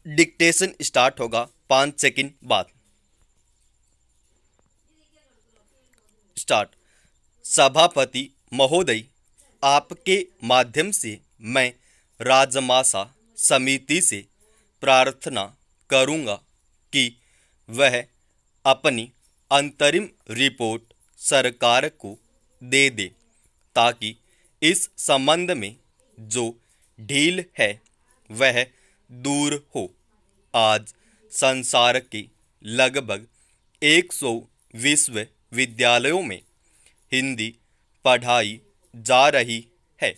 Dictation start होगा 5 second बाद। Start. सभापति महोदय, आपके माध्यम से मैं राजमासा समिति से प्रार्थना करूंगा कि वह अपनी अंतरिम रिपोर्ट सरकार को दे दे ताकि इस संबंध में जो ढील है वह दूर हो। आज संसार के लगभग 100 विश्वविद्यालयों में हिंदी पढ़ाई जा रही है।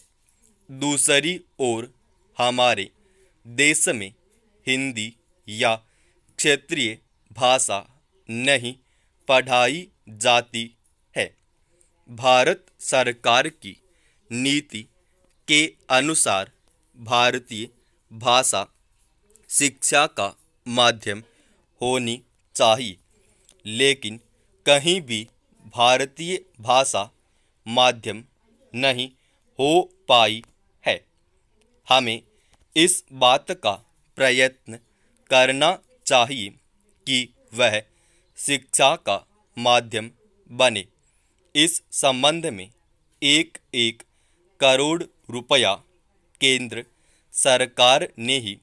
दूसरी ओर हमारे देश में हिंदी या क्षेत्रीय भाषा नहीं पढ़ाई जाती है। भारत सरकार की नीति के अनुसार भारतीय भाषा शिक्षा का माध्यम होनी चाहिए, लेकिन कहीं भी भारतीय भाषा माध्यम नहीं हो पाई है। हमें इस बात का प्रयत्न करना चाहिए कि वह शिक्षा का माध्यम बने। इस संबंध में 1-1 करोड़ रुपया केंद्र सरकार ने ही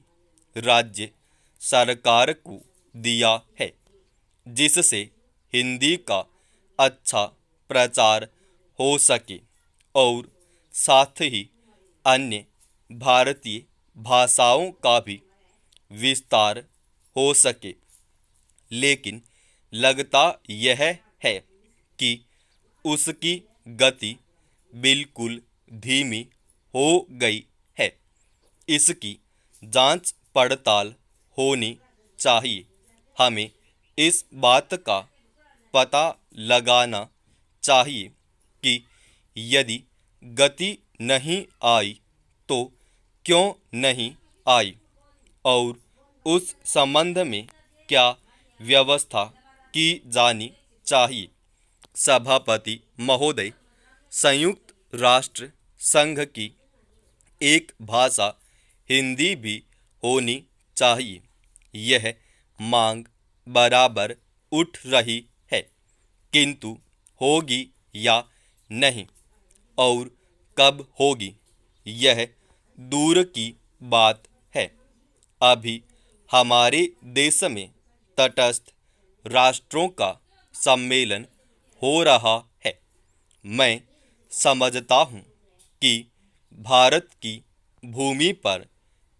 राज्य सरकार को दिया है, जिससे हिंदी का अच्छा प्रचार हो सके और साथ ही अन्य भारतीय भाषाओं का भी विस्तार हो सके। लेकिन लगता यह है कि उसकी गति बिल्कुल धीमी हो गई है। इसकी जांच पड़ताल होनी चाहिए। हमें इस बात का पता लगाना चाहिए कि यदि गति नहीं आई तो क्यों नहीं आई और उस संबंध में क्या व्यवस्था की जानी चाहिए। सभापति महोदय, संयुक्त राष्ट्र संघ की एक भाषा हिंदी भी होनी चाहिए। यह मांग बराबर उठ रही है, किंतु होगी या नहीं और कब होगी यह दूर की बात है। अभी हमारे देश में तटस्थ राष्ट्रों का सम्मेलन हो रहा है। मैं समझता हूँ कि भारत की भूमि पर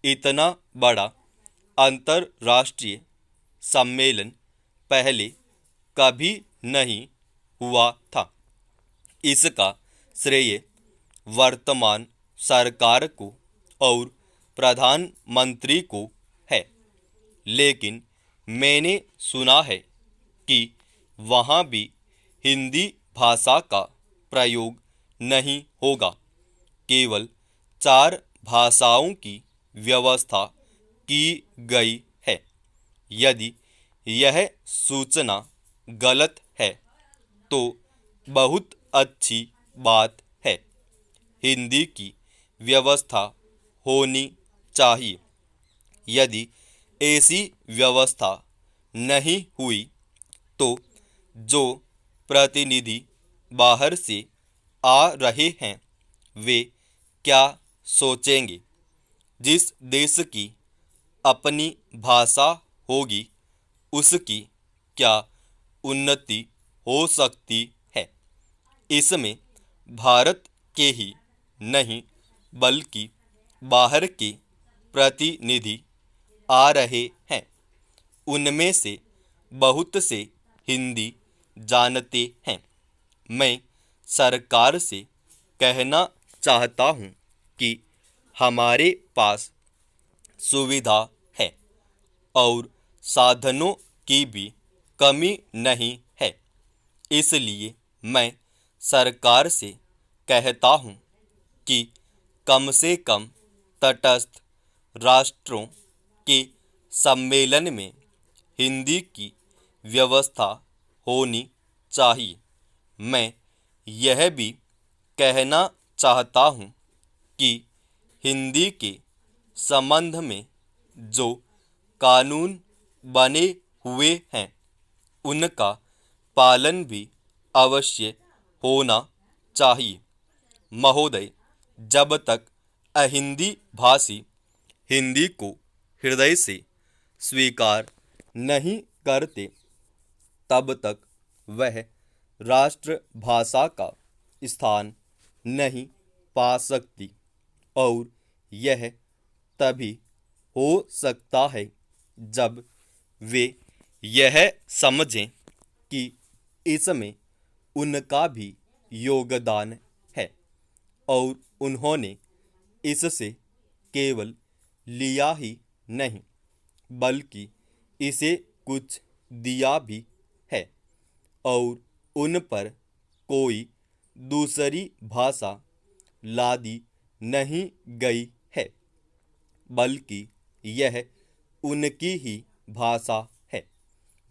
इतना बड़ा अंतर्राष्ट्रीय सम्मेलन पहले कभी नहीं हुआ था। इसका श्रेय वर्तमान सरकार को और प्रधानमंत्री को है, लेकिन मैंने सुना है कि वहाँ भी हिंदी भाषा का प्रयोग नहीं होगा। केवल 4 भाषाओं की व्यवस्था की गई है। यदि यह सूचना गलत है तो बहुत अच्छी बात है। हिंदी की व्यवस्था होनी चाहिए। यदि ऐसी व्यवस्था नहीं हुई तो जो प्रतिनिधि बाहर से आ रहे हैं वे क्या सोचेंगे। जिस देश की अपनी भाषा होगी उसकी क्या उन्नति हो सकती है। इसमें भारत के ही नहीं बल्कि बाहर के प्रतिनिधि आ रहे हैं। उनमें से बहुत से हिंदी जानते हैं। मैं सरकार से कहना चाहता हूँ कि हमारे पास सुविधा है और साधनों की भी कमी नहीं है। इसलिए मैं सरकार से कहता हूँ कि कम से कम तटस्थ राष्ट्रों के सम्मेलन में हिंदी की व्यवस्था होनी चाहिए। मैं यह भी कहना चाहता हूँ कि हिंदी के संबंध में जो कानून बने हुए हैं उनका पालन भी अवश्य होना चाहिए। महोदय, जब तक अहिंदी भाषी हिंदी को हृदय से स्वीकार नहीं करते तब तक वह राष्ट्रभाषा का स्थान नहीं पा सकती और यह तभी हो सकता है जब वे यह समझें कि इसमें उनका भी योगदान है और उन्होंने इससे केवल लिया ही नहीं बल्कि इसे कुछ दिया भी है और उन पर कोई दूसरी भाषा लादी नहीं गई है बल्कि यह उनकी ही भाषा है।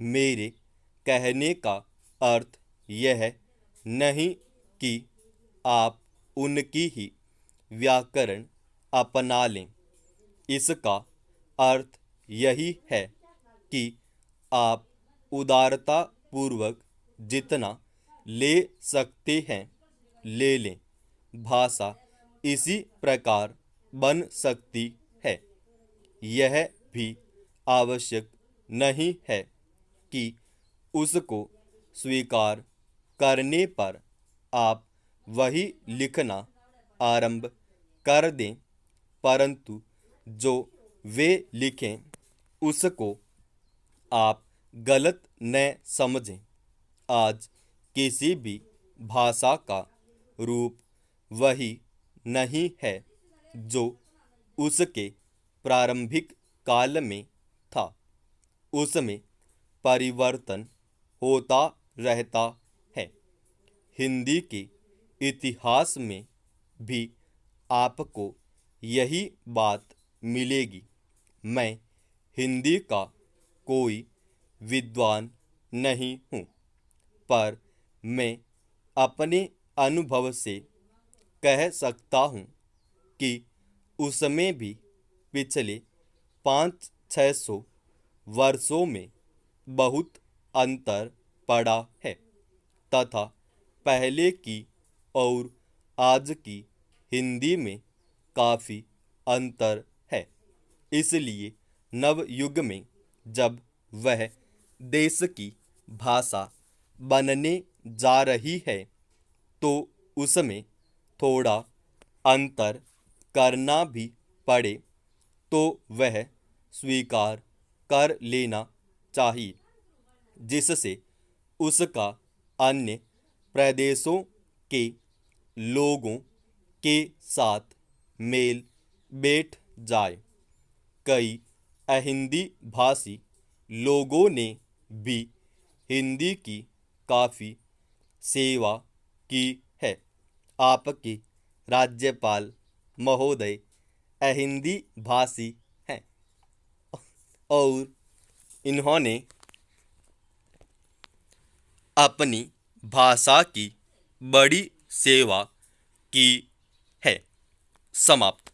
मेरे कहने का अर्थ यह नहीं कि आप उनकी ही व्याकरण अपना लें। इसका अर्थ यही है कि आप उदारता पूर्वक जितना ले सकते हैं ले लें। भाषा इसी प्रकार बन सकती है। यह भी आवश्यक नहीं है कि उसको स्वीकार करने पर आप वही लिखना आरंभ कर दें, परंतु जो वे लिखें उसको आप गलत न समझें। आज किसी भी भाषा का रूप वही नहीं है जो उसके प्रारंभिक काल में था। उसमें परिवर्तन होता रहता है। हिंदी के इतिहास में भी आपको यही बात मिलेगी। मैं हिंदी का कोई विद्वान नहीं हूँ, पर मैं अपने अनुभव से कह सकता हूँ कि उसमें भी पिछले 500-600 वर्षों में बहुत अंतर पड़ा है तथा पहले की और आज की हिंदी में काफ़ी अंतर है। इसलिए नवयुग में जब वह देश की भाषा बनने जा रही है तो उसमें थोड़ा अंतर करना भी पड़े तो वह स्वीकार कर लेना चाहिए, जिससे उसका अन्य प्रदेशों के लोगों के साथ मेल बैठ जाए। कई अहिंदी भाषी लोगों ने भी हिंदी की काफ़ी सेवा की है। आपके राज्यपाल महोदय अहिंदी भाषी हैं और इन्होंने अपनी भाषा की बड़ी सेवा की है। समाप्त।